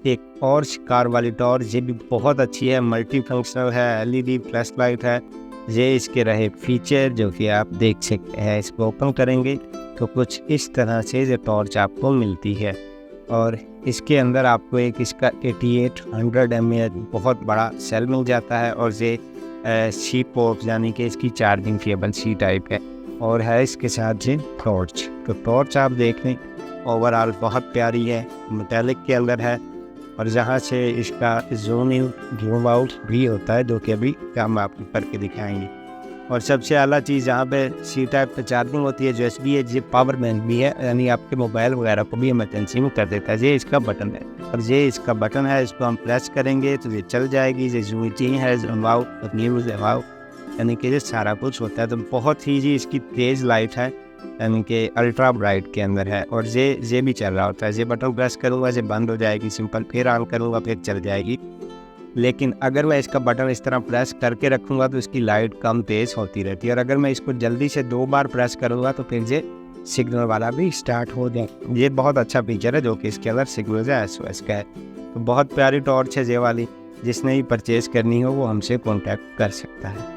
एक और कार वाली टॉर्च, ये भी बहुत अच्छी है, मल्टी फंक्शनल है, एलईडी फ्लैश लाइट है। ये इसके रहे फीचर जो कि आप देख सकते हैं। इसको ओपन करेंगे तो कुछ इस तरह से ये टॉर्च आपको मिलती है और इसके अंदर आपको एक इसका 8800 mAh बहुत बड़ा सेल मिल जाता है और ये सी पोर्ट यानी कि इसकी चार्जिंग केबल सी टाइप है और है इसके साथ ये टॉर्च। तो टॉर्च आप देख लें ओवरऑल बहुत प्यारी है, मेटालिक के अंदर है और जहाँ से इसका जूम इन जूम आउट भी होता है जो कि अभी हम आपको करके दिखाएंगे। और सबसे आला चीज़ यहाँ पे सी टाइप पे चार्जिंग होती है, USB है, ये पावर बैंक भी है, यानी आपके मोबाइल वगैरह को भी इमरजेंसी में कर देता है। ये इसका बटन है और ये इसका बटन है, इसको हम प्रेस करेंगे तो ये चल जाएगी। ये जूम इन है, जूम आउट, न्यूज़ यानी कि ये सारा कुछ होता है। तो बहुत ही जी इसकी तेज़ लाइट है, यानी कि अल्ट्रा ब्राइट के अंदर है और ये भी चल रहा होता है। ये बटन प्रेस करूँगा ये बंद हो जाएगी, सिंपल, फिर ऑन करूँगा फिर चल जाएगी। लेकिन अगर मैं इसका बटन इस तरह प्रेस करके रखूँगा तो इसकी लाइट कम तेज़ होती रहती है और अगर मैं इसको जल्दी से 2 बार प्रेस करूँगा तो फिर ये सिग्नल वाला भी स्टार्ट हो जाए। ये बहुत अच्छा फीचर है जो कि इसके अंदर सिग्नल है SOS का है। तो बहुत प्यारी टॉर्च है ये वाली, जिसने भी परचेज़ करनी हो वो हमसे कॉन्टैक्ट कर सकता है।